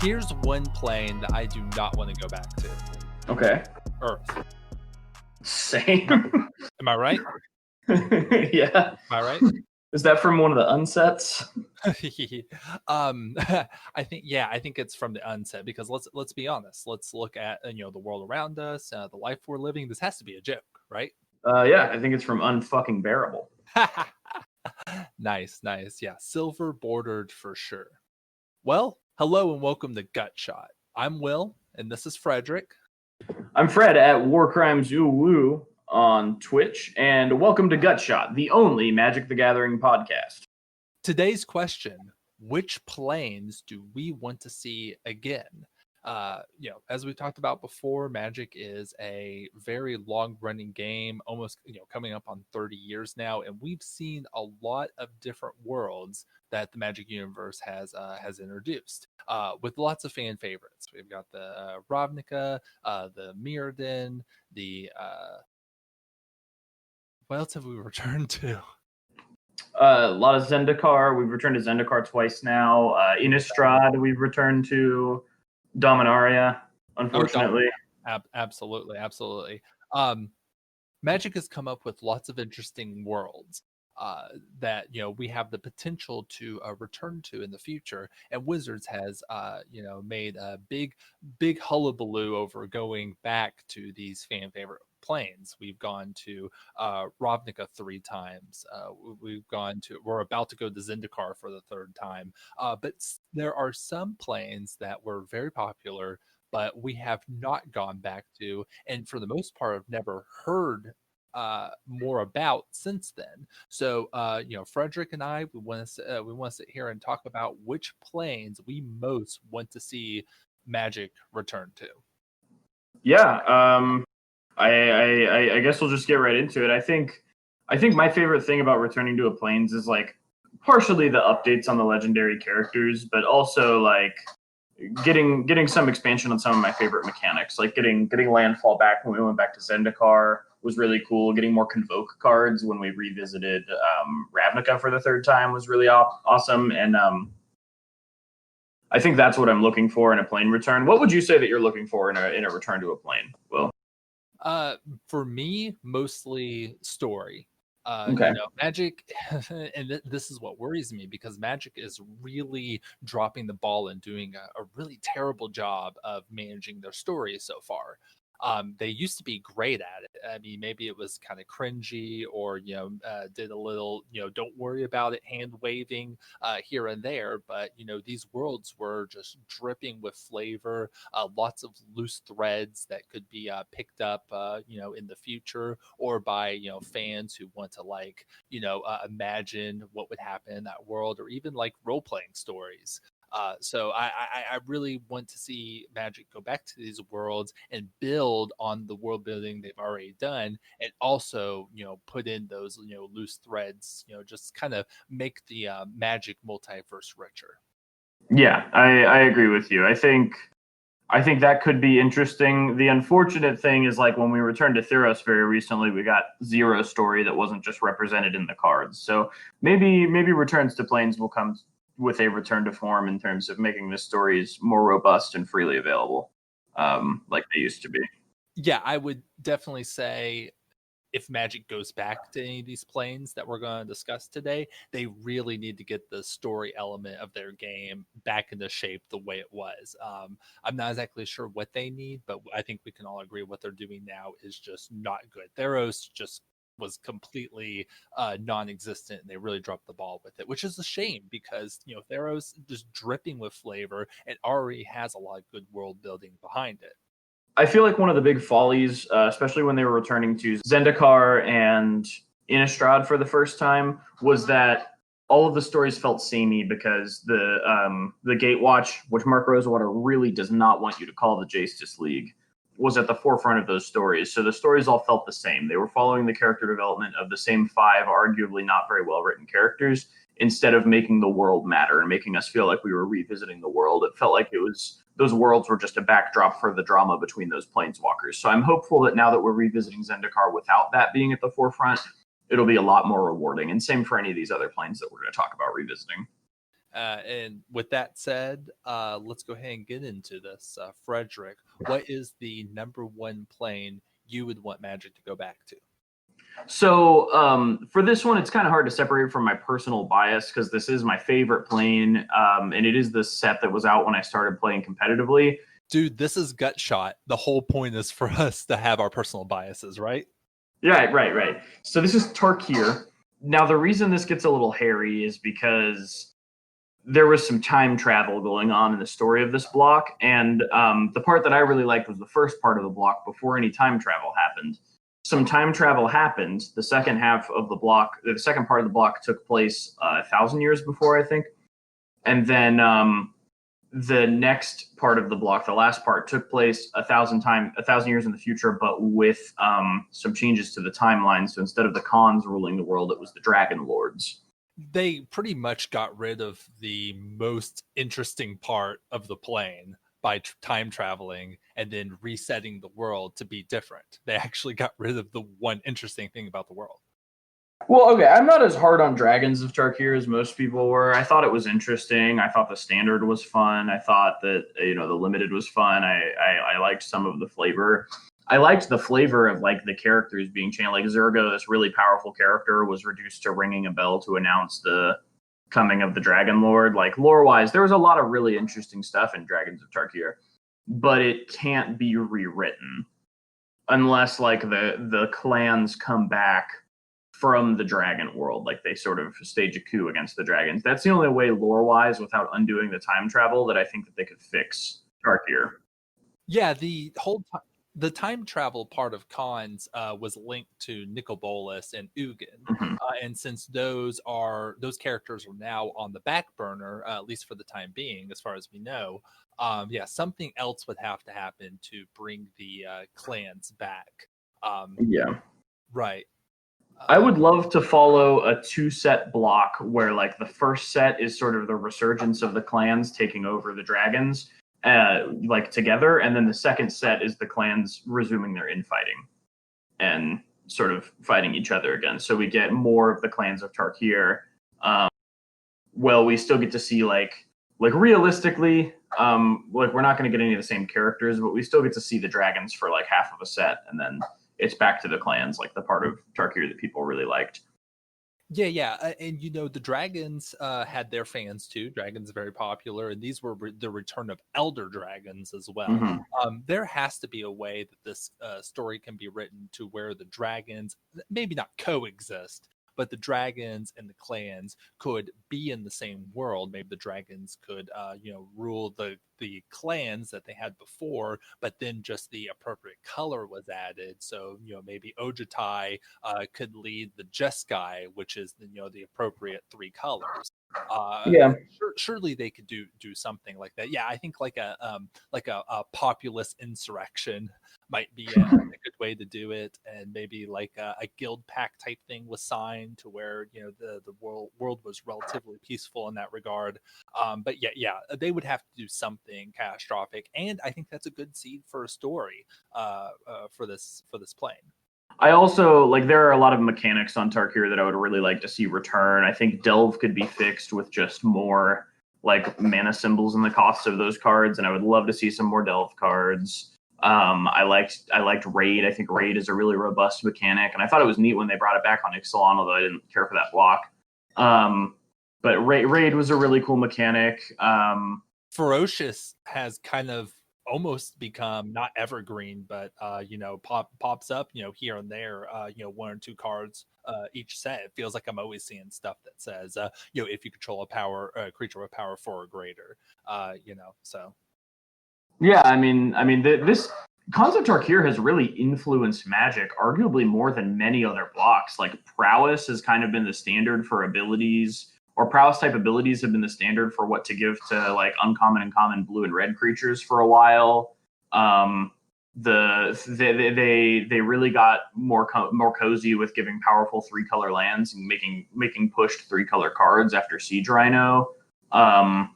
Here's one plane that I do not want to go back to. Okay. Earth. Same. Am I right? Yeah. Am I right? Is that from one of the unsets? I think it's from the unset, because let's be honest. Let's look at the world around us, the life we're living. This has to be a joke, right? Yeah, I think it's from Unfucking Bearable. Nice. Yeah, silver bordered for sure. Well, hello and welcome to Gut Shot. I'm Will, and this is Frederick. I'm Fred at War Crimes Ooh Woo on Twitch, and welcome to Gut Shot, the only Magic the Gathering podcast. Today's question: which planes do we want to see again? As we talked about before, Magic is a very long-running game, almost coming up on 30 years now, and we've seen a lot of different worlds that the Magic universe has introduced, with lots of fan favorites. We've got the Ravnica, the Mirrodin, the what else have we returned to? A lot of Zendikar. We've returned to Zendikar twice now. Innistrad, we've returned to. Dominaria, unfortunately. Absolutely. Magic has come up with lots of interesting worlds that we have the potential to return to in the future, and Wizards has made a big hullabaloo over going back to these fan favorite planes. We've gone to Ravnica 3 times. We're about to go to Zendikar for the 3rd time. But there are some planes that were very popular, but we have not gone back to, and for the most part, have never heard more about since then. So Frederick and I, we want to sit here and talk about which planes we most want to see Magic return to. Yeah, I guess we'll just get right into it. I think my favorite thing about returning to a planes is like partially the updates on the legendary characters, but also like getting some expansion on some of my favorite mechanics, like getting landfall back when we went back to Zendikar was really cool. Getting more Convoke cards when we revisited Ravnica for the 3rd time was really awesome. And I think that's what I'm looking for in a plane return. What would you say that you're looking for in a return to a plane, Will? For me, mostly story. Okay. Magic, and this is what worries me, because Magic is really dropping the ball and doing a really terrible job of managing their stories so far. They used to be great at it. I mean, maybe it was kind of cringy, or did a little don't worry about it hand waving here and there, but these worlds were just dripping with flavor, lots of loose threads that could be picked up in the future, or by fans who want to imagine what would happen in that world, or even like role-playing stories. So I really want to see Magic go back to these worlds and build on the world building they've already done, and also put in those loose threads, just kind of make the Magic multiverse richer. Yeah, I agree with you. I think that could be interesting. The unfortunate thing is, like, when we returned to Theros very recently, we got zero story that wasn't just represented in the cards. So maybe returns to planes will come with a return to form in terms of making the stories more robust and freely available, like they used to be. Yeah, I would definitely say if Magic goes back to any of these planes that we're going to discuss today, they really need to get the story element of their game back into shape the way it was. I'm not exactly sure what they need, but I think we can all agree what they're doing now is just not good. Theros just was completely non-existent, and they really dropped the ball with it, which is a shame, because Theros just dripping with flavor and already has a lot of good world building behind it. I feel like one of the big follies, especially when they were returning to Zendikar and Innistrad for the first time, was that all of the stories felt samey, because the Gatewatch, which Mark Rosewater really does not want you to call the Justice League, was at the forefront of those stories. So the stories all felt the same. They were following the character development of the same 5 arguably not very well written characters, instead of making the world matter and making us feel like we were revisiting the world. It felt like those worlds were just a backdrop for the drama between those planeswalkers. So I'm hopeful that now that we're revisiting Zendikar without that being at the forefront, it'll be a lot more rewarding. And same for any of these other planes that we're going to talk about revisiting. And with that said, let's go ahead and get into this. Frederick, what is the number one plane you would want Magic to go back to? So for this one, it's kind of hard to separate from my personal bias because this is my favorite plane, and it is the set that was out when I started playing competitively. Dude, this is gut shot. The whole point is for us to have our personal biases, right? Yeah, right. So this is Tarkir. Now, the reason this gets a little hairy is because there was some time travel going on in the story of this block, and the part that I really liked was the first part of the block before any time travel happened. Some time travel happened. The second half of the block, the second part of the block took place 1,000 years before, I think, and then the next part of the block, the last part, took place 1,000 years in the future, but with some changes to the timeline. So instead of the Khans ruling the world, it was the Dragon Lords. They pretty much got rid of the most interesting part of the plane by time traveling and then resetting the world to be different. They actually got rid of the one interesting thing about the world. Well, okay, I'm not as hard on Dragons of Tarkir as most people were. I thought it was interesting. I thought the standard was fun. I thought that the limited was fun. I liked some of the flavor. I liked the flavor of like the characters being changed. Like Zergo, this really powerful character, was reduced to ringing a bell to announce the coming of the Dragon Lord. Like lore wise, there was a lot of really interesting stuff in Dragons of Tarkir, but it can't be rewritten unless like the clans come back from the dragon world, like they sort of stage a coup against the dragons. That's the only way lore wise, without undoing the time travel, that I think that they could fix Tarkir. Yeah, the time travel part of Cons was linked to Nicol Bolas and Ugin, Mm-hmm. and since those characters are now on the back burner, at least for the time being, as far as we know. Yeah, something else would have to happen to bring the clans back. Yeah. Right. I would love to follow a two-set block where like the first set is sort of the resurgence of the clans taking over the dragons, like together, and then the second set is the clans resuming their infighting and sort of fighting each other again. So we get more of the clans of Tarkir. Well, we still get to see like realistically, like we're not going to get any of the same characters, but we still get to see the dragons for like half of a set, and then it's back to the clans, like the part of Tarkir that people really liked. Yeah, and the dragons had their fans too. Dragons are very popular, and these were the return of elder dragons as well. Mm-hmm. There has to be a way that this story can be written to where the dragons maybe not coexist, but the dragons and the clans could be in the same world. Maybe the dragons could, rule the clans that they had before, but then just the appropriate color was added. So, maybe Ojutai could lead the Jeskai, which is the appropriate three colors. Yeah. Surely they could do something like that. Yeah, I think like a populist insurrection might be a good way to do it, and maybe like a guild pack type thing was signed to where the world was relatively peaceful in that regard. But yeah, they would have to do something catastrophic, and I think that's a good seed for a story for this plane. I also like there are a lot of mechanics on Tarkir that I would really like to see return. I think Delve could be fixed with just more like mana symbols and the costs of those cards, and I would love to see some more Delve cards. I liked Raid. I think Raid is a really robust mechanic, and I thought it was neat when they brought it back on Ixalan, although I didn't care for that block. But Raid was a really cool mechanic. Ferocious has kind of almost become not evergreen, but pops up here and there, one or two cards each set. It feels like I'm always seeing stuff that says if you control a creature with power 4 or greater, so Yeah, this concept Tarkir has really influenced Magic, arguably more than many other blocks. Like prowess has kind of been the standard for abilities, or prowess type abilities have been the standard for what to give to like uncommon and common blue and red creatures for a while. They really got more cozy with giving powerful 3-color lands and making pushed 3-color cards after Siege Rhino. The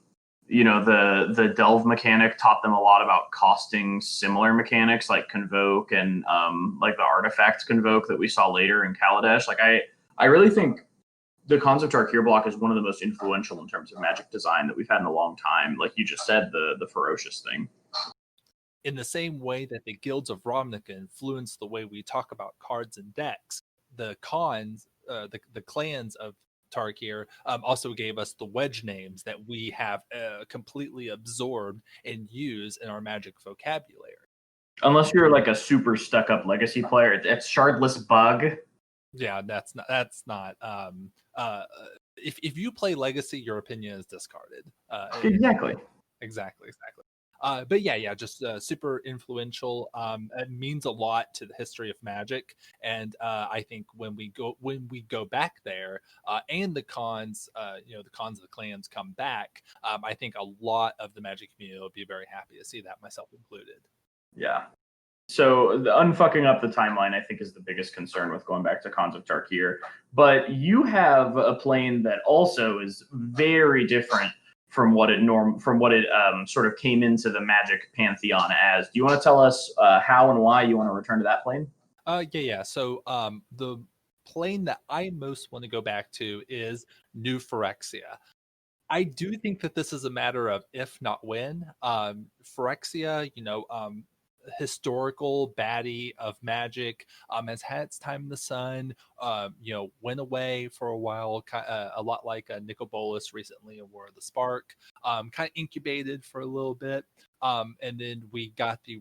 Delve mechanic taught them a lot about costing similar mechanics like Convoke and like the artifact Convoke that we saw later in Kaladesh. Like I really think the concept Tarkir block is one of the most influential in terms of Magic design that we've had in a long time. Like you just said, the ferocious thing. In the same way that the guilds of Ravnica influence the way we talk about cards and decks, the the clans of Tarkir also gave us the wedge names that we have completely absorbed and use in our Magic vocabulary. Unless you're like a super stuck up legacy player, it's Shardless Bug. Yeah, that's not. If you play Legacy, your opinion is discarded. Exactly. Exactly. But yeah, just super influential. It means a lot to the history of Magic, and I think when we go back there, and the cons, the cons of the clans come back, I think a lot of the Magic community will be very happy to see that, myself included. Yeah. So the unfucking up the timeline, I think, is the biggest concern with going back to Cons of Tarkir. But you have a plane that also is very different from what it sort of came into the Magic pantheon as. Do you want to tell us how and why you want to return to that plane? Yeah. So the plane that I most want to go back to is New Phyrexia. I do think that this is a matter of if not when. Phyrexia, historical baddie of Magic, has had its time in the sun. Went away for a while, a lot like Nicol Bolas recently in War of the Spark. Kind of incubated for a little bit. And then we got the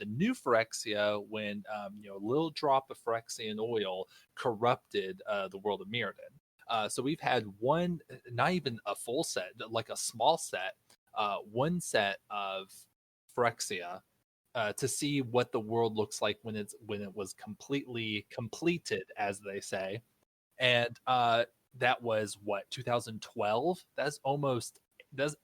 new Phyrexia when a little drop of Phyrexian oil corrupted the world of Mirrodin. So we've had one, not even a full set, like a small set, one set of Phyrexia to see what the world looks like when it was completely completed, as they say, and that was what, 2012. That's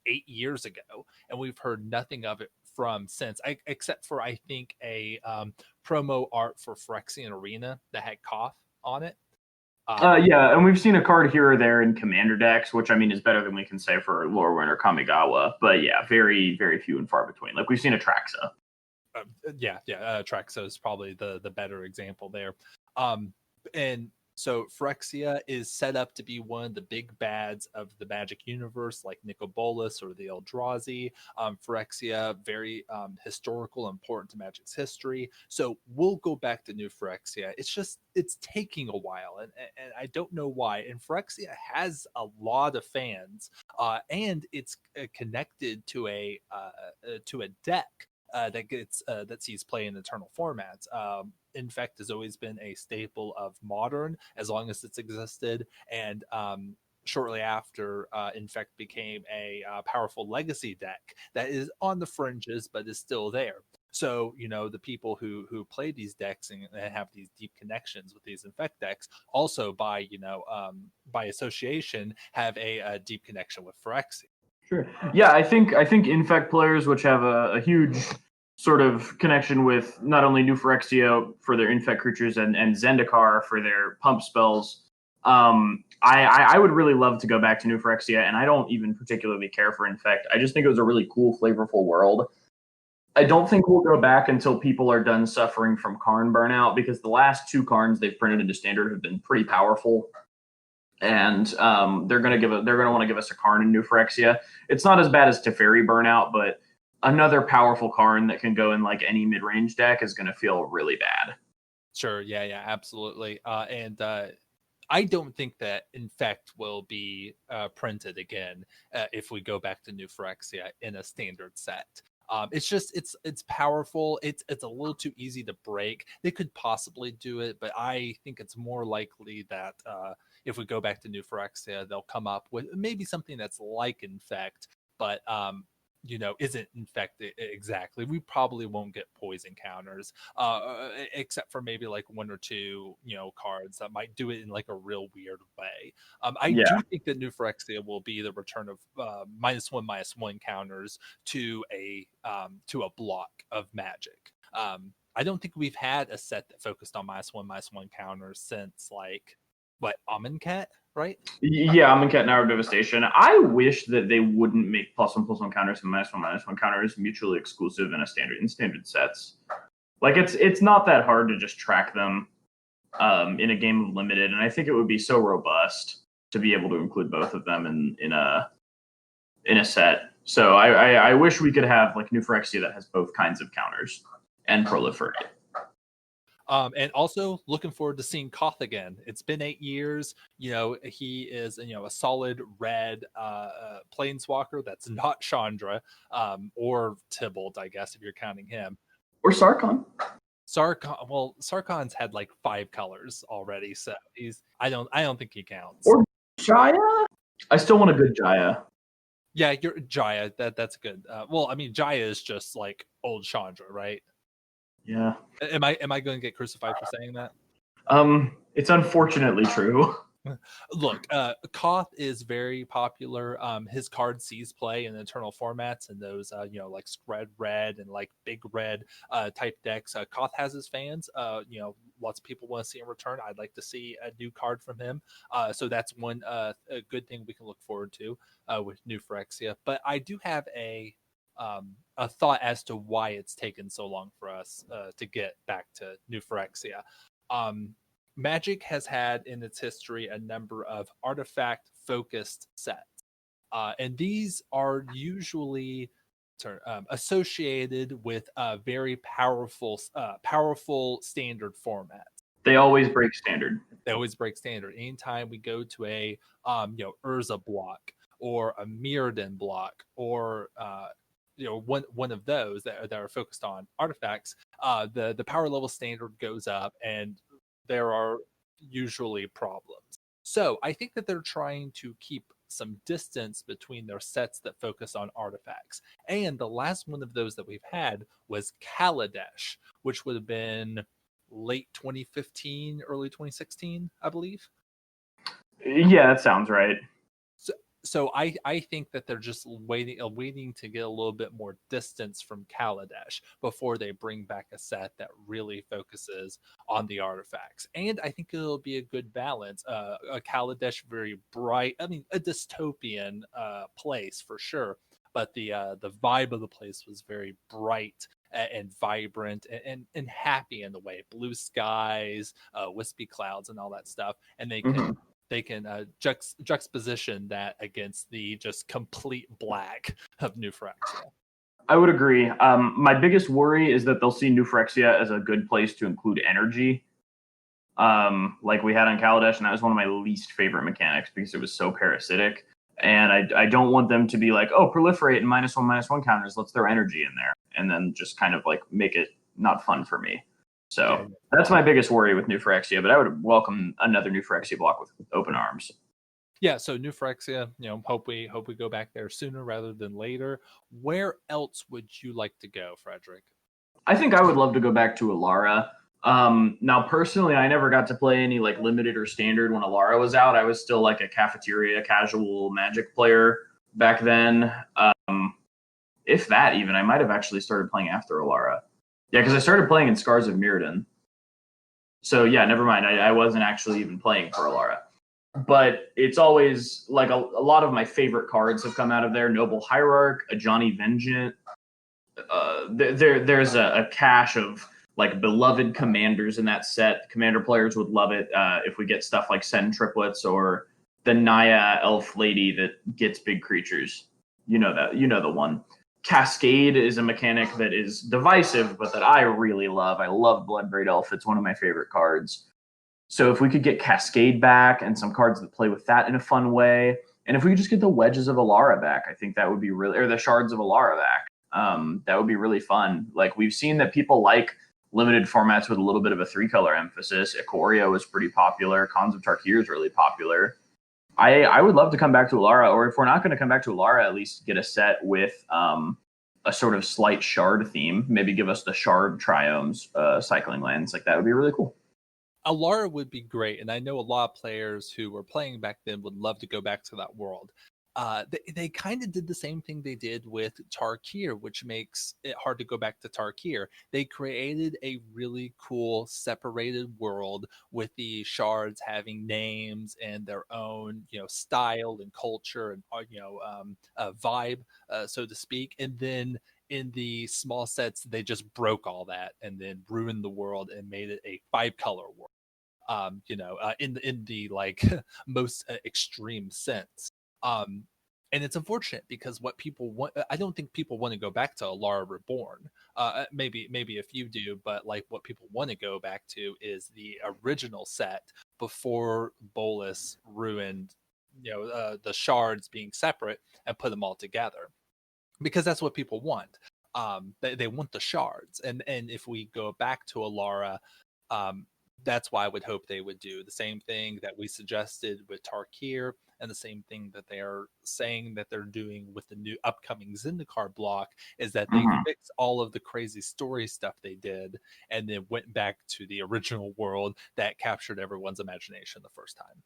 8 years ago, and we've heard nothing of it from since, except for I think a promo art for Phyrexian Arena that had Koth on it. Yeah, and we've seen a card here or there in Commander decks, which I mean is better than we can say for Lorwyn or Kamigawa. But yeah, very, very few and far between. Like we've seen a Traxa. Traxo is probably the better example there. And so Phyrexia is set up to be one of the big bads of the Magic universe, like Nicol Bolas or the Eldrazi. Phyrexia, very historical, important to Magic's history. So we'll go back to new Phyrexia. It's taking a while, and I don't know why. And Phyrexia has a lot of fans, and it's connected to a deck that sees play in eternal formats. Infect has always been a staple of Modern as long as it's existed, and shortly after, Infect became a powerful legacy deck that is on the fringes but is still there. So the people who play these decks and have these deep connections with these Infect decks also by association have a deep connection with Phyrexia. Sure. Yeah, I think Infect players, which have a huge sort of connection with not only New Phyrexia for their Infect creatures and Zendikar for their pump spells. I would really love to go back to New Phyrexia, and I don't even particularly care for Infect. I just think it was a really cool, flavorful world. I don't think we'll go back until people are done suffering from Karn burnout, because the last two Karns they've printed into Standard have been pretty powerful. And they're gonna want to give us a Karn in New Phyrexia. It's not as bad as Teferi burnout, but another powerful Karn that can go in like any mid-range deck is gonna feel really bad. Sure, yeah, absolutely. And I don't think that Infect will be printed again if we go back to New Phyrexia in a standard set. It's powerful. It's a little too easy to break. They could possibly do it, but I think it's more likely that if we go back to New Phyrexia, they'll come up with maybe something that's like Infect, but isn't infected exactly. We probably won't get poison counters, except for maybe like one or two, cards that might do it in like a real weird way. I Yeah, do think that New Phyrexia will be the return of -1/-1 counters to a block of Magic. I don't think we've had a set that focused on -1/-1 counters since like Amonkhet, right? yeah. I'm in Cat Hour Devastation. I wish that they wouldn't make +1/+1 counters and -1/-1 counters mutually exclusive in standard sets. Like it's not that hard to just track them in a game of limited, and I think it would be so robust. to be able to include both of them in a set. So I wish we could have like New Phyrexia that has both kinds of counters and proliferate. And also looking forward to seeing Koth again. It's been 8 years. He is a solid red planeswalker that's not Chandra or Tybalt, I guess, if you're counting him. Or Sarkhan. Sarkhan's had like 5 colors already, so I don't think he counts. Or Jaya. I still want a good Jaya. Yeah, you're Jaya. That's good. Jaya is just like old Chandra, right? Yeah. Am I going to get crucified for saying that? It's unfortunately true. Look, Koth is very popular. His card sees play in internal formats and those, like spread red and like big red type decks. Koth has his fans. Lots of people want to see him return. I'd like to see a new card from him. So that's one a good thing we can look forward to with New Phyrexia. But I do have a thought as to why it's taken so long for us to get back to New Phyrexia. Magic has had in its history a number of artifact focused sets. And these are usually associated with very powerful standard formats. They always break standard. Anytime we go to a Urza block or a Mirrodin block or one of those that are focused on artifacts, the power level standard goes up and there are usually problems. So I think that they're trying to keep some distance between their sets that focus on artifacts. And the last one of those that we've had was Kaladesh, which would have been late 2015, early 2016, I believe. Yeah, that sounds right. So I think that they're just waiting to get a little bit more distance from Kaladesh before they bring back a set that really focuses on the artifacts. And I think it'll be a good balance. A Kaladesh, very bright, a dystopian place for sure, but the vibe of the place was very bright and vibrant and happy in the way. Blue skies, wispy clouds, and all that stuff. And they can juxtaposition that against the just complete black of New Phyrexia. I would agree. My biggest worry is that they'll see New Phyrexia as a good place to include energy, like we had on Kaladesh, and that was one of my least favorite mechanics because it was so parasitic. And I don't want them to be like, oh, proliferate and -1/-1 counters, let's throw energy in there, and then just kind of like make it not fun for me. So that's my biggest worry with New Phyrexia, but I would welcome another New Phyrexia block with open arms. Yeah, so New Phyrexia, hope we go back there sooner rather than later. Where else would you like to go, Frederick? I think I would love to go back to Alara. Now, personally, I never got to play any like limited or standard when Alara was out. I was still like a cafeteria casual Magic player back then. If that even, I might have actually started playing after Alara. Yeah, because I started playing in Scars of Mirrodin. So yeah, never mind. I wasn't actually even playing for Alara. But it's always like a lot of my favorite cards have come out of there. Noble Hierarch, a Johnny Vengeant. There's a cache of like beloved commanders in that set. Commander players would love it if we get stuff like Sen Triplets or the Naya Elf Lady that gets big creatures. You know the one. Cascade is a mechanic that is divisive, but that I really love. I love Bloodbraid Elf. It's one of my favorite cards. So if we could get Cascade back and some cards that play with that in a fun way, and if we could just get the Wedges of Alara back, I think that would be really, or the Shards of Alara back. That would be really fun. Like we've seen that people like limited formats with a little bit of a 3-color emphasis. Ikoria was pretty popular. Khans of Tarkir is really popular. I would love to come back to Alara, or if we're not going to come back to Alara, at least get a set with a sort of slight shard theme. Maybe give us the shard triomes cycling lands. Like that would be really cool. Alara would be great, and I know a lot of players who were playing back then would love to go back to that world. They kind of did the same thing they did with Tarkir, which makes it hard to go back to Tarkir. They created a really cool separated world with the shards having names and their own, style and culture and vibe, so to speak. And then in the small sets, they just broke all that and then ruined the world and made it a 5-color world. in the like most extreme sense. Um, and it's unfortunate because what people want, I don't think people want to go back to Alara Reborn. Maybe a few do, but like what people want to go back to is the original set before Bolus ruined, the shards being separate and put them all together, because that's what people want. They want the shards, and if we go back to Alara, um, that's why I would hope they would do the same thing that we suggested with Tarkir, and the same thing that they are saying that they're doing with the new upcoming Zendikar block, is that they Mhm. fix all of the crazy story stuff they did, and then went back to the original world that captured everyone's imagination the first time.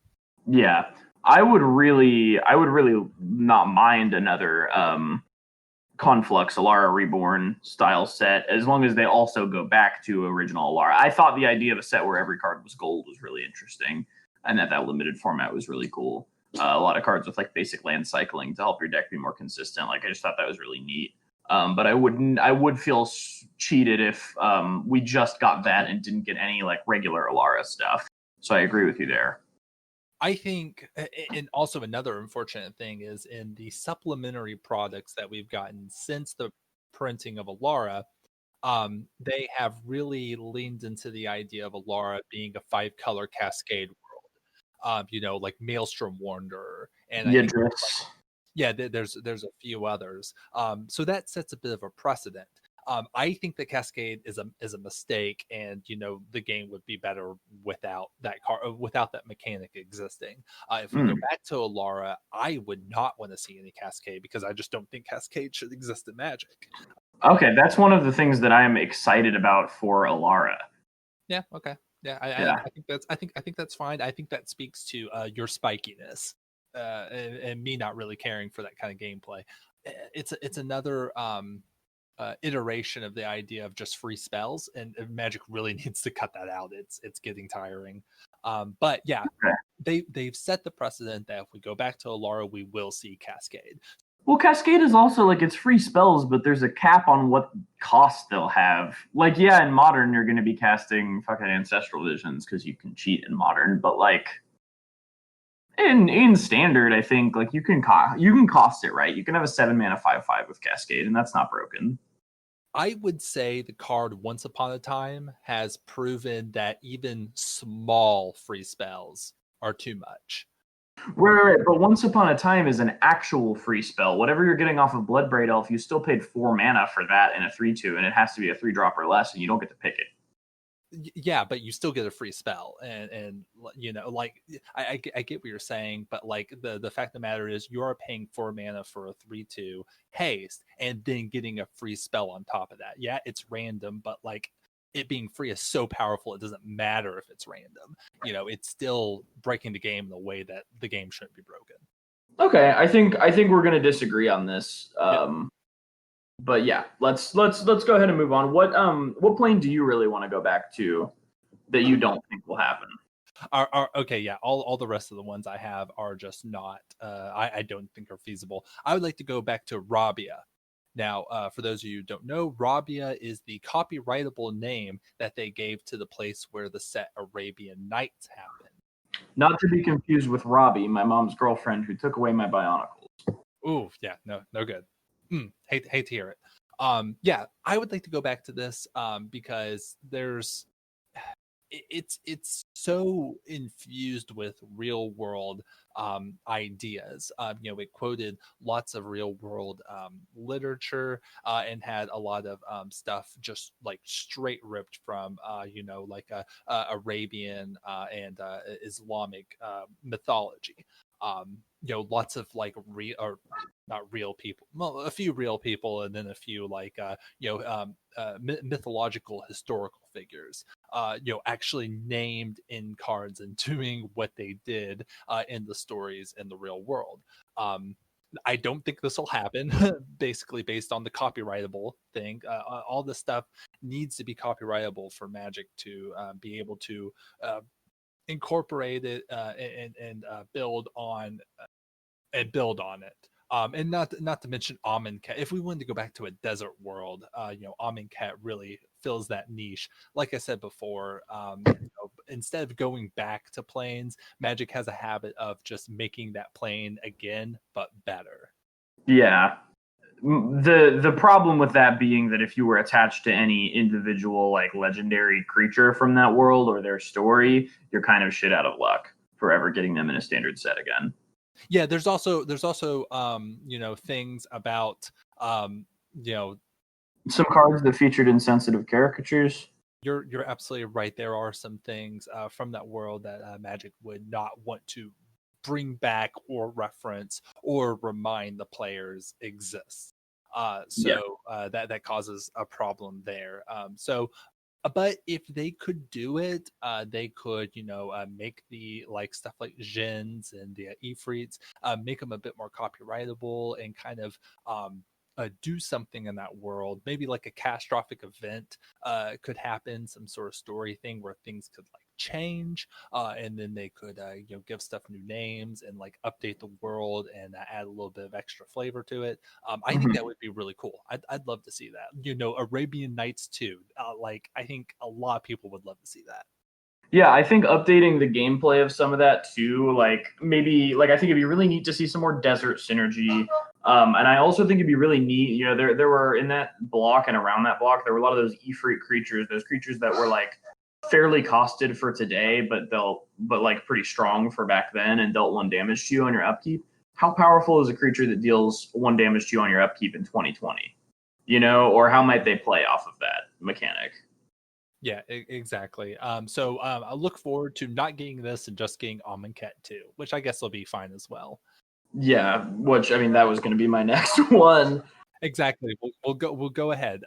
Yeah, I would really not mind another Conflux Alara Reborn style set, as long as they also go back to original Alara. I thought the idea of a set where every card was gold was really interesting, and that limited format was really cool. A lot of cards with like basic land cycling to help your deck be more consistent. Like I just thought that was really neat. But I would feel cheated if we just got that and didn't get any like regular Alara stuff. So I agree with you there. I think, and also another unfortunate thing is in the supplementary products that we've gotten since the printing of Alara, they have really leaned into the idea of Alara being a 5-color cascade world. Like Maelstrom Wanderer, and I think Yidris. yeah, there's a few others. So that sets a bit of a precedent. I think the Cascade is a mistake, and the game would be better without without that mechanic existing. If we go Mm. back to Alara, I would not want to see any Cascade because I just don't think Cascade should exist in Magic. Okay, that's one of the things that I am excited about for Alara. Yeah. Okay. Yeah. Yeah. I think that's fine. I think that speaks to your spikiness, and me not really caring for that kind of gameplay. It's another iteration of the idea of just free spells, and Magic really needs to cut that out. It's getting tiring. But yeah, Okay. they've set the precedent that if we go back to Alara, we will see Cascade. Well, Cascade is also like it's free spells, but there's a cap on what cost they'll have. Like, yeah, in Modern, you're going to be casting fucking Ancestral Visions because you can cheat in Modern, but like in Standard, I think like you can cost it right. You can have a 7-mana 5/5 with Cascade, and that's not broken. I would say the card Once Upon a Time has proven that even small free spells are too much. Right, but Once Upon a Time is an actual free spell. Whatever you're getting off of Bloodbraid Elf, you still paid 4 mana for that in a 3/2, and it has to be a 3-drop or less, and you don't get to pick it. Yeah, but you still get a free spell, and like I get what you're saying, but like the fact of the matter is you are paying 4 mana for a 3/2 haste and then getting a free spell on top of that. Yeah, it's random, but like it being free is so powerful it doesn't matter if it's random. It's still breaking the game in a way that the game shouldn't be broken. Okay, I think we're gonna disagree on this. Yeah. But yeah, let's go ahead and move on. What plane do you really want to go back to that you don't think will happen? Okay, yeah, all the rest of the ones I have are just not, I don't think are feasible. I would like to go back to Rabia. Now, for those of you who don't know, Rabia is the copyrightable name that they gave to the place where the set Arabian Nights happened. Not to be confused with Robbie, my mom's girlfriend who took away my Bionicles. Ooh, yeah, no good. Hate to hear it. Yeah, I would like to go back to this, because it's so infused with real world ideas. It quoted lots of real world literature, and had a lot of stuff just like straight ripped from like Arabian and Islamic mythology. Lots of like real or not real people, well, a few real people, and then a few like mythological historical figures, actually named in cards and doing what they did in the stories in the real world. I don't think this will happen, basically based on the copyrightable thing. All this stuff needs to be copyrightable for Magic to be able to incorporate it, and build on it. And not to mention Amonkhet. If we wanted to go back to a desert world, Amonkhet really fills that niche. Like I said before, instead of going back to planes, Magic has a habit of just making that plane again, but better. Yeah. The problem with that being that if you were attached to any individual like legendary creature from that world or their story, you're kind of shit out of luck for ever getting them in a standard set again. Yeah, there's also things about you know Some cards that featured insensitive caricatures. you're absolutely right. There are some things from that world that Magic would not want to bring back or reference or remind the players exists. Yeah. That causes a problem there. But if they could do it, they could, make the like stuff like Jins and the Ifrits, make them a bit more copyrightable and kind of do something in that world. Maybe like a catastrophic event could happen, some sort of story thing where things could like change, and then they could, give stuff new names and like update the world and add a little bit of extra flavor to it. I think Mhm. that would be really cool. I'd love to see that. Arabian Nights too. Like I think a lot of people would love to see that. Yeah, I think updating the gameplay of some of that too, like maybe like I think it'd be really neat to see some more desert synergy. And I also think it'd be really neat, there were in that block and around that block, there were a lot of those Ifrit creatures, those creatures that were like fairly costed for today, but like pretty strong for back then and dealt 1 damage to you on your upkeep. How powerful is a creature that deals 1 damage to you on your upkeep in 2020? Or how might they play off of that mechanic? Yeah, exactly. I look forward to not getting this and just getting Amonkhet too, which I guess will be fine as well. Yeah, which I mean that was going to be my next one. Exactly. We'll go ahead.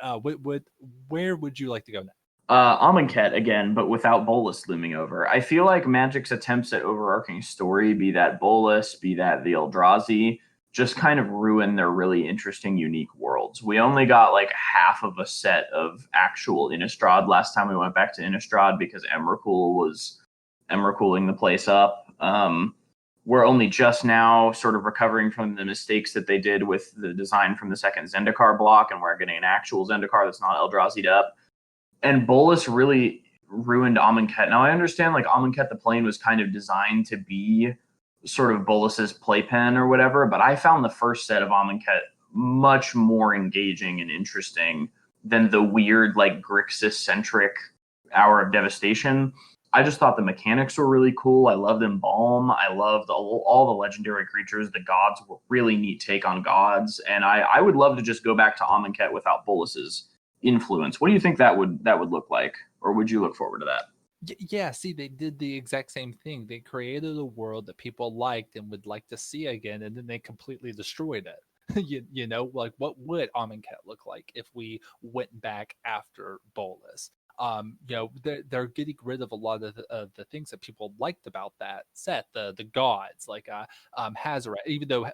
Where would you like to go next? Amonkhet again, but without Bolus looming over. I feel like Magic's attempts at overarching story, be that Bolus, be that the Eldrazi, just kind of ruin their really interesting, unique worlds. We only got like half of a set of actual Innistrad last time we went back to Innistrad because Emrakul was Emrakuling the place up. We're only just now sort of recovering from the mistakes that they did with the design from the second Zendikar block, and we're getting an actual Zendikar that's not Eldrazi'd up. And Bolus really ruined Amonkhet. Now I understand like Amonkhet the plane was kind of designed to be sort of Bolus's playpen or whatever, but I found the first set of Amonkhet much more engaging and interesting than the weird like Grixis centric Hour of Devastation. I just thought the mechanics were really cool. I loved Embalm. I loved all the legendary creatures. The gods were really neat take on gods, and I would love to just go back to Amonkhet without Bolus's influence. What do you think that would look like, or would you look forward to that? Yeah, see, they did the exact same thing. They created a world that people liked and would like to see again, and then they completely destroyed it. Like what would Amonkhet look like if we went back after Bolus? They're getting rid of a lot of the things that people liked about that set, the gods like Hazaret, even though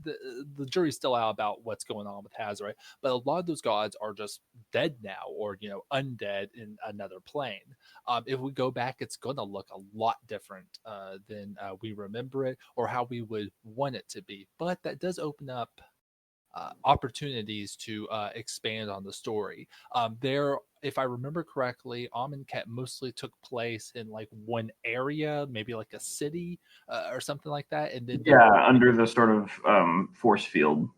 the jury's still out about what's going on with Hazaret, but a lot of those gods are just dead now, or undead in another plane. If we go back, it's going to look a lot different than we remember it or how we would want it to be. But that does open up opportunities to expand on the story. If I remember correctly, Amonkhet mostly took place in like one area, maybe like a city or something like that, and then there Yeah, were under the sort of force field.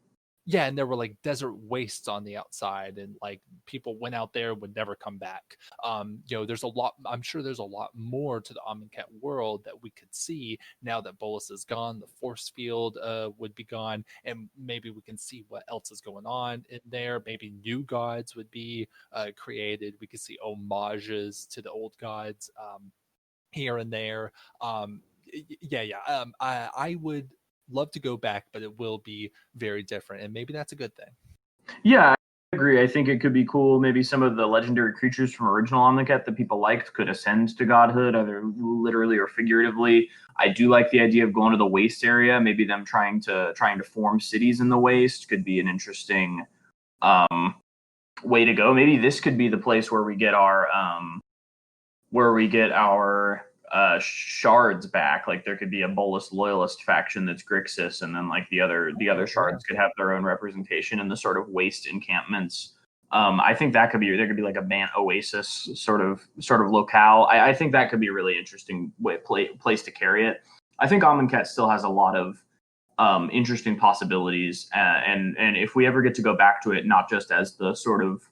yeah, and there were like desert wastes on the outside, and like people went out there and would never come back. There's a lot. I'm sure there's a lot more to the Amonkhet world that we could see now that Bolus is gone. The force field would be gone, and maybe we can see what else is going on in there. Maybe new gods would be created. We could see homages to the old gods here and there. Yeah. I would love to go back, but it will be very different, and maybe that's a good thing. Yeah, I agree. I think it could be cool. Maybe some of the legendary creatures from original Amonkhet that people liked could ascend to godhood, either literally or figuratively. I do like the idea of going to the waste area. Maybe them trying to form cities in the waste could be an interesting um, way to go. Maybe this could be the place where we get our shards back. Like there could be a Bolus loyalist faction that's Grixis, and then like the other Oh, yeah. shards could have their own representation in the sort of waste encampments I think that could be there could be like a band oasis sort of locale. I think that could be a really interesting place to carry it. I think Amonkhet still has a lot of interesting possibilities, and if we ever get to go back to it, not just as the sort of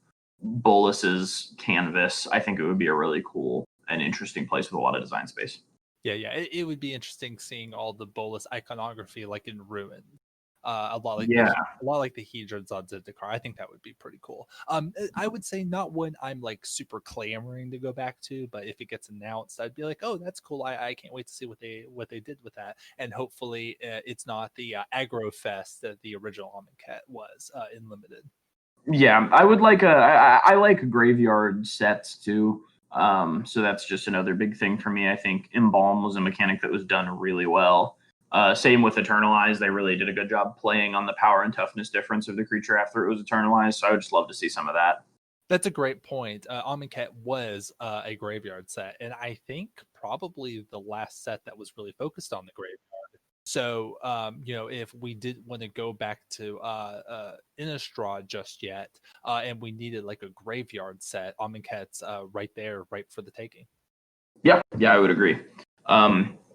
Bolus's canvas, I think it would be a really cool and interesting place with a lot of design space. Yeah, it would be interesting seeing all the Bolus iconography like in ruin. Yeah, A lot like the Hedrons on Zendikar. I think that would be pretty cool. I would say not one I'm like super clamoring to go back to, but if it gets announced, I'd be like, oh, that's cool. I can't wait to see what they did with that, and hopefully it's not the aggro fest that the original Amonkhet was in limited. yeah, I would like I like graveyard sets too. So that's just another big thing for me. I think Embalm was a mechanic that was done really well. Same with Eternalize. They really did a good job playing on the power and toughness difference of the creature after it was Eternalized. So I would just love to see some of that. That's a great point. Amonkhet was a graveyard set, and I think probably the last set that was really focused on the graveyard. So, if we did want to go back to Innistrad just yet, and we needed like a graveyard set, Amonkhet's right there, right for the taking. Yeah, yeah, I would agree.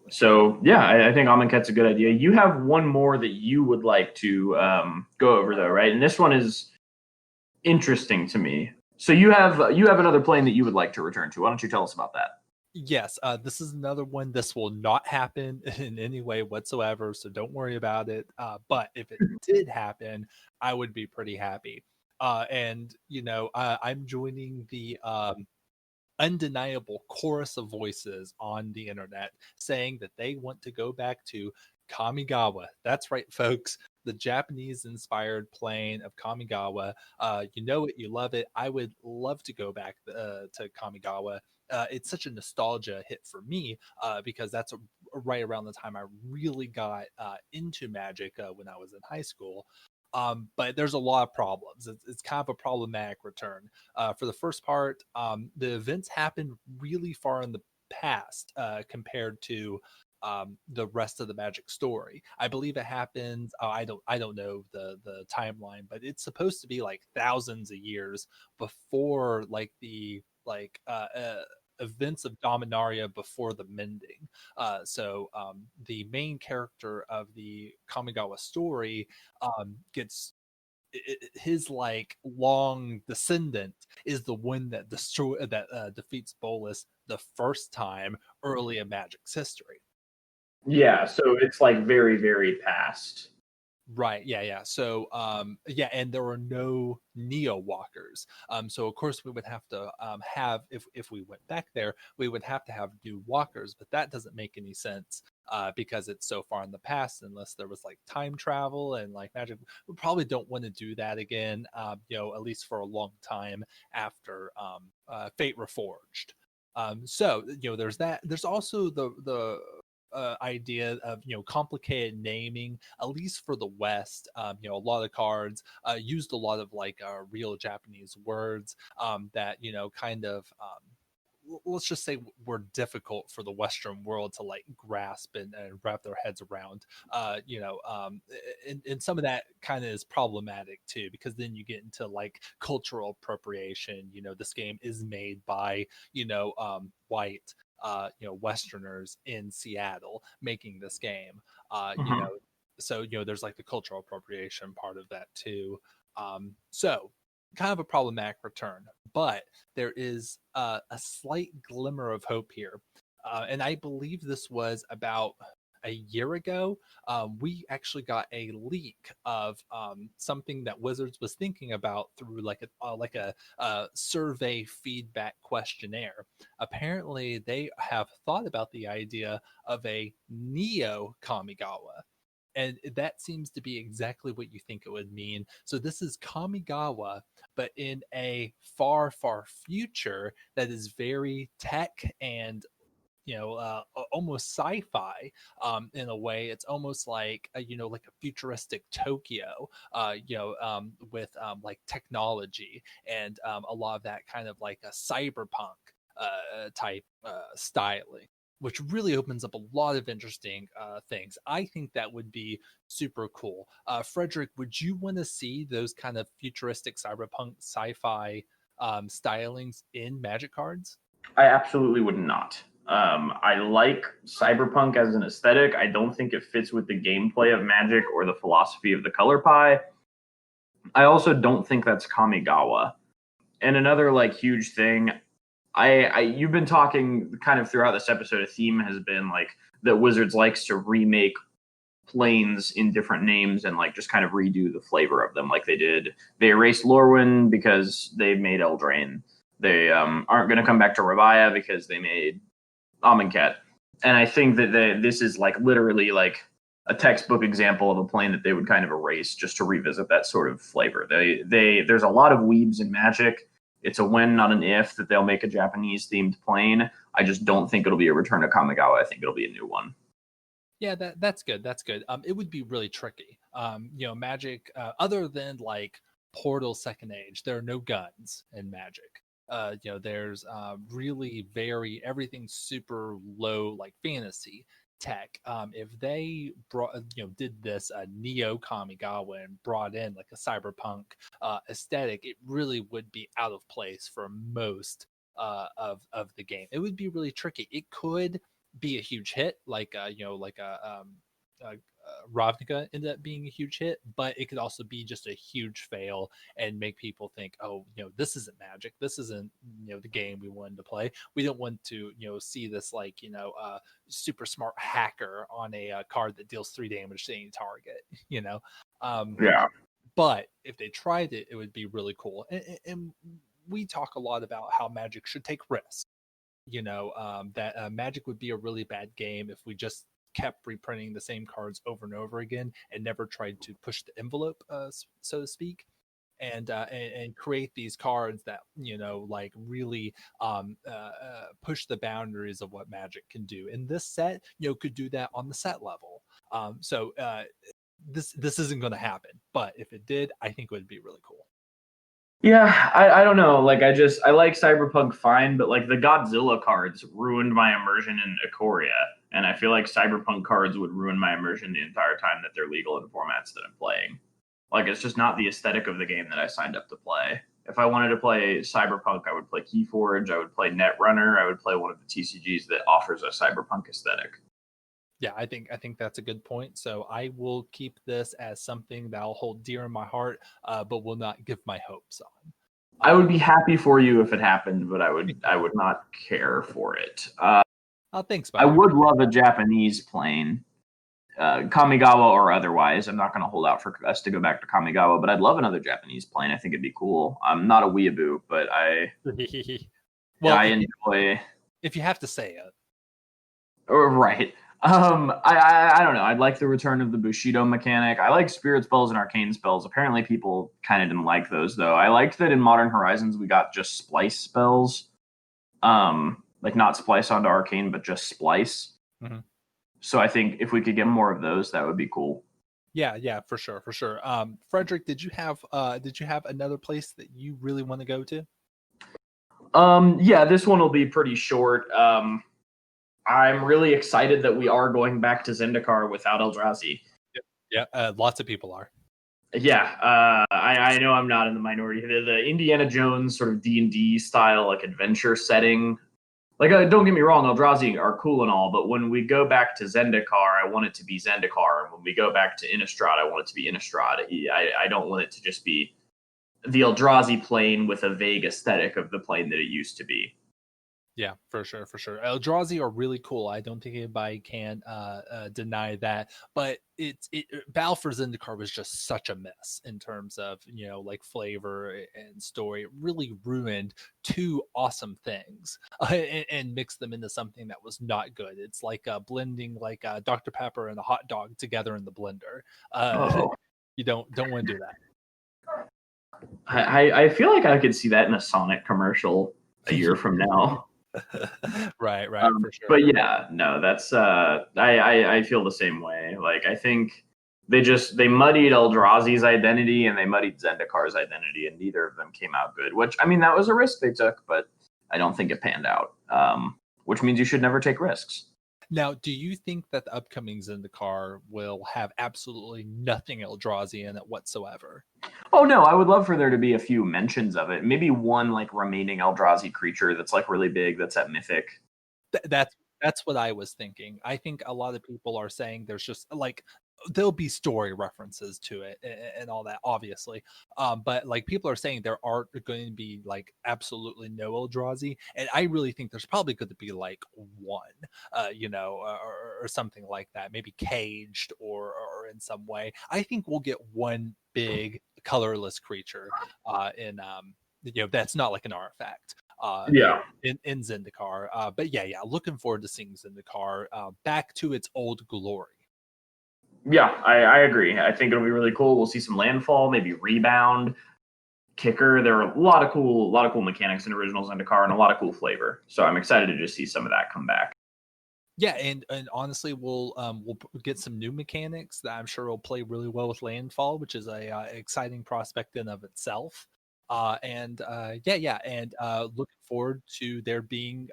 So yeah, I think Amonkhet's a good idea. You have one more that you would like to go over though, right? And this one is interesting to me. So you have another plane that you would like to return to. Why don't you tell us about that? Yes, this is another one. This will not happen in any way whatsoever, so don't worry about it. But if it did happen, I would be pretty happy. And I'm joining the undeniable chorus of voices on the internet saying that they want to go back to Kamigawa. That's right, folks. The Japanese inspired plane of Kamigawa. You know it, you love it. I would love to go back to Kamigawa. It's such a nostalgia hit for me because that's right around the time I really got into Magic when I was in high school. But there's a lot of problems. It's kind of a problematic return. For the first part, the events happen really far in the past compared to the rest of the Magic story. I believe it happens. I don't know the timeline, but it's supposed to be like thousands of years before like the events of Dominaria before the Mending. The main character of the Kamigawa story gets his like long descendant is the one that defeats Bolus the first time early in Magic's history. Yeah, so it's like very, very past. Right. Yeah. Yeah. So, yeah, and there were no neo walkers. So of course we would have to have if we went back there, we would have to have new walkers, but that doesn't make any sense because it's so far in the past. Unless there was like time travel and like magic, we probably don't want to do that again. At least for a long time after Fate Reforged. There's that. There's also the idea of complicated naming, at least for the West. A lot of cards used a lot of like real Japanese words that kind of let's just say were difficult for the Western world to like grasp and wrap their heads around. And some of that kind of is problematic too, because then you get into like cultural appropriation. This game is made by white Westerners in Seattle making this game. Mhm. So there's like the cultural appropriation part of that too. So kind of a problematic return, but there is a slight glimmer of hope here. And I believe this was about a year ago. We actually got a leak of something that Wizards was thinking about through like a survey feedback questionnaire. Apparently, they have thought about the idea of a Neo Kamigawa, and that seems to be exactly what you think it would mean. So this is Kamigawa, but in a far, far future that is very tech and almost sci-fi in a way. It's almost like like a futuristic Tokyo, with like technology and a lot of that kind of like a cyberpunk type styling. which really opens up a lot of interesting things. I think that would be super cool. Frederick, would you want to see those kind of futuristic cyberpunk sci-fi stylings in Magic cards? I absolutely would not. I like cyberpunk as an aesthetic. I don't think it fits with the gameplay of Magic or the philosophy of the color pie. I also don't think that's Kamigawa. And another like huge thing, you've been talking kind of throughout this episode. A theme has been like that Wizards likes to remake planes in different names and like just kind of redo the flavor of them, like they did. They erased Lorwyn because they made Eldraine. They aren't going to come back to Ravaya because they made Amonkhet. And I think that this is like literally like a textbook example of a plane that they would kind of erase just to revisit that sort of flavor. There's a lot of weebs in Magic. It's a when, not an if, that they'll make a Japanese themed plane. I just don't think it'll be a return to Kamigawa. I think it'll be a new one. Yeah, that's good. That's good. It would be really tricky. Magic, other than like Portal Second Age, there are no guns in Magic. There's really very everything's super low, like fantasy tech. If they brought, did this Neo Kamigawa and brought in like a cyberpunk aesthetic, it really would be out of place for most of the game. It would be really tricky. It could be a huge hit, like Ravnica ended up being a huge hit, but it could also be just a huge fail and make people think, oh, this isn't Magic. This isn't, the game we wanted to play. We don't want to, see this like, super smart hacker on a card that deals 3 damage to any target, Yeah. But if they tried it, it would be really cool. And we talk a lot about how Magic should take risks. That Magic would be a really bad game if we just kept reprinting the same cards over and over again and never tried to push the envelope, so to speak, and create these cards that like really push the boundaries of what Magic can do. And this set, could do that on the set level. This isn't going to happen, but if it did, I think it would be really cool. Yeah, I don't know. Like I like Cyberpunk fine, but like the Godzilla cards ruined my immersion in Ikoria, and I feel like Cyberpunk cards would ruin my immersion the entire time that they're legal in formats that I'm playing. Like it's just not the aesthetic of the game that I signed up to play. If I wanted to play Cyberpunk, I would play Keyforge, I would play Netrunner, I would play one of the TCGs that offers a Cyberpunk aesthetic. Yeah, I think that's a good point. So I will keep this as something that I'll hold dear in my heart, but will not give my hopes on. I would be happy for you if it happened, but I would not care for it. Thanks. I would love a Japanese plane, Kamigawa or otherwise. I'm not going to hold out for us to go back to Kamigawa, but I'd love another Japanese plane. I think it'd be cool. I'm not a weeaboo, but I enjoy. If you have to say it, right. I don't know. I'd like the return of the Bushido mechanic. I like spirit spells and arcane spells. Apparently people kind of didn't like those though. I liked that in Modern Horizons we got just splice spells. Like not splice onto arcane, but just splice. Mm-hmm. So I think if we could get more of those, that would be cool. Yeah, for sure. Frederick, did you have another place that you really want to go to? Yeah, this one will be pretty short. I'm really excited that we are going back to Zendikar without Eldrazi. Yeah, lots of people are. Yeah, I know I'm not in the minority. The Indiana Jones sort of D&D style, like adventure setting. Like, don't get me wrong, Eldrazi are cool and all, but when we go back to Zendikar, I want it to be Zendikar. And when we go back to Innistrad, I want it to be Innistrad. I don't want it to just be the Eldrazi plane with a vague aesthetic of the plane that it used to be. Yeah, for sure. Eldrazi are really cool. I don't think anybody can deny that. But Battle for Zendikar was just such a mess in terms of like flavor and story. It really ruined 2 awesome things and mixed them into something that was not good. It's like blending like Dr. Pepper and a hot dog together in the blender. You don't want to do that. I feel like I could see that in a Sonic commercial a year from now. right, for sure. But yeah, no, that's I feel the same way. Like I think they muddied Eldrazi's identity and they muddied Zendikar's identity, and neither of them came out good. Which I mean, that was a risk they took, but I don't think it panned out. which means you should never take risks. Now, do you think that the upcoming Zendikar will have absolutely nothing Eldrazi in it whatsoever? Oh no, I would love for there to be a few mentions of it. Maybe one like remaining Eldrazi creature that's like really big, that's at Mythic. That's what I was thinking. I think a lot of people are saying there's just like there'll be story references to it and all that, obviously. But like people are saying there are going to be like absolutely no Eldrazi, and I really think there's probably going to be like one, or something like that, maybe caged or in some way. I think we'll get one big colorless creature, in that's not like an artifact. Yeah. In Zendikar. But yeah, looking forward to seeing Zendikar back to its old glory. Yeah, I agree. I think it'll be really cool. We'll see some landfall, maybe rebound, kicker. There are a lot of cool mechanics in original Zendikar and a lot of cool flavor. So I'm excited to just see some of that come back. Yeah, and honestly, we'll get some new mechanics that I'm sure will play really well with landfall, which is a exciting prospect in of itself. And looking forward to there being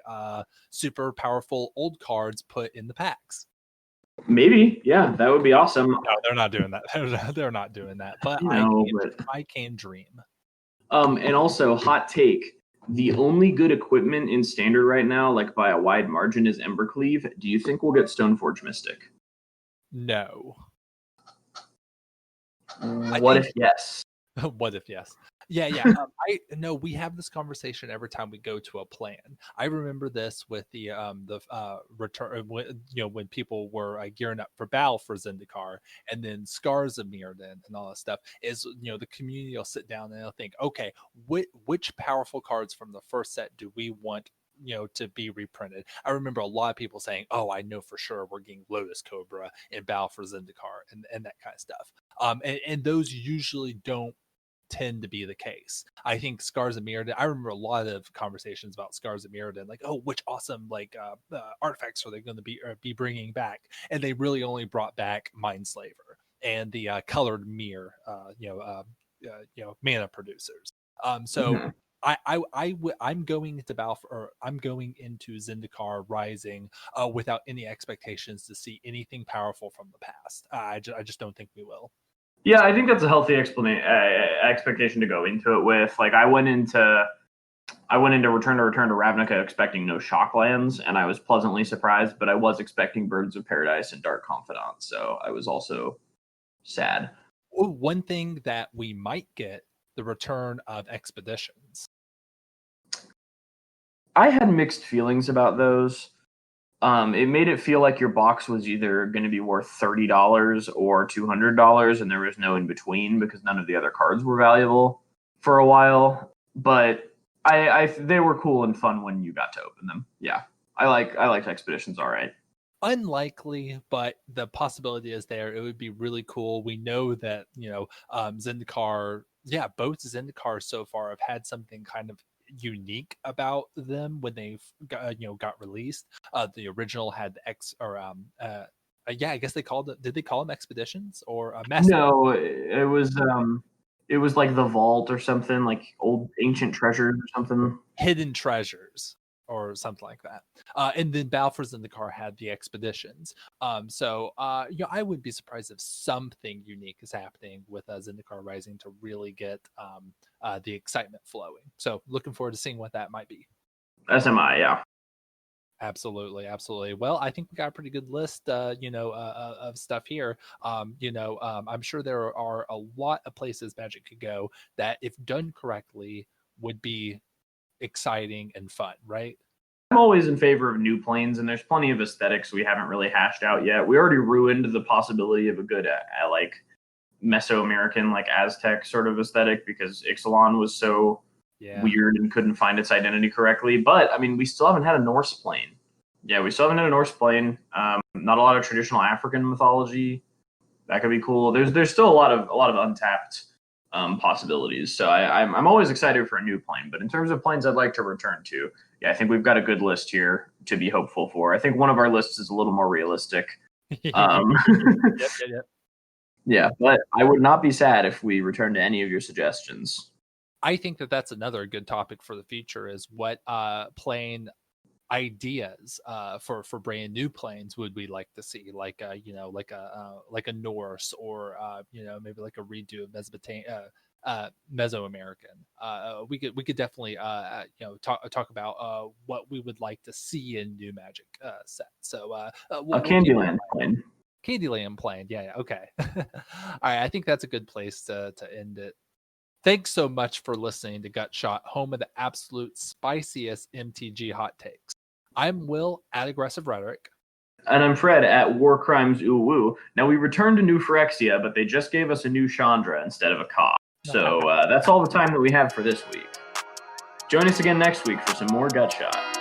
super powerful old cards put in the packs. Maybe, yeah, that would be awesome. No, they're not doing that. They're not doing that. But I can dream. And also, hot take: the only good equipment in Standard right now, like by a wide margin, is Embercleave. Do you think we'll get Stoneforge Mystic? No. What if yes? What if yes? Yeah. I know we have this conversation every time we go to a plan. I remember this with the return when people were gearing up for battle for Zendikar, and then Scars of Mirrodin and all that stuff. Is the community will sit down and they'll think, okay, which powerful cards from the first set do we want to be reprinted? I remember a lot of people saying, oh, I know for sure we're getting Lotus Cobra in Battle for Zendikar and that kind of stuff. And those usually don't tend to be the case. I think Scars of Mirrodin, I remember a lot of conversations about Scars of Mirrodin, like, oh, which awesome artifacts are they going to be bringing back? And they really only brought back Mindslaver and the colored mirror, mana producers. I'm going into I'm going into Zendikar Rising without any expectations to see anything powerful from the past. I just don't think we will. Yeah, I think that's a healthy expectation to go into it with. Like, I went into Return to Ravnica expecting no Shocklands, and I was pleasantly surprised. But I was expecting Birds of Paradise and Dark Confidant, so I was also sad. One thing that we might get, the return of Expeditions. I had mixed feelings about those. It made it feel like your box was either going to be worth $30 or $200, and there was no in between because none of the other cards were valuable for a while. But they were cool and fun when you got to open them. Yeah, I liked Expeditions. All right. Unlikely, but the possibility is there. It would be really cool. We know that Zendikar, both Zendikar so far have had something kind of unique about them when they've got released. The original had I guess they called it. Did they call them Expeditions or No, it was like the Vault or something, like old ancient treasures or something. Hidden Treasures or something like that. And then Battle for Zendikar had the Expeditions. I would be surprised if something unique is happening with Zendikar Rising to really get the excitement flowing. So looking forward to seeing what that might be. SMI, yeah. Absolutely. Well, I think we got a pretty good list, of stuff here. I'm sure there are a lot of places Magic could go that, if done correctly, would be exciting and fun, right? I'm always in favor of new planes, and there's plenty of aesthetics we haven't really hashed out yet. We already ruined the possibility of a good like Mesoamerican, like Aztec sort of aesthetic because Ixalan was so weird and couldn't find its identity correctly. But I mean, we still haven't had a Norse plane. Yeah, we still haven't had a Norse plane. Not a lot of traditional African mythology. That could be cool. There's still a lot of untapped possibilities. So I'm always excited for a new plane. But in terms of planes I'd like to return to, I think we've got a good list here to be hopeful for. I think one of our lists is a little more realistic. Yep. Yeah, but I would not be sad if we return to any of your suggestions. I think that's another good topic for the future is what plane ideas for brand new planes would we like to see, like like a Norse, or maybe like a redo of Mesoamerican. We could definitely talk about what we would like to see in new Magic set. So A we'll keep that Candyland plane. Candyland planned. Yeah, okay. All right, I think that's a good place to end it. Thanks so much for listening to Gutshot, home of the absolute spiciest MTG hot takes. I'm Will at Aggressive Rhetoric. And I'm Fred at War Crimes Ooh Woo. Now, we returned to New Phyrexia, but they just gave us a new Chandra instead of a Ka. So that's all the time that we have for this week. Join us again next week for some more Gutshot.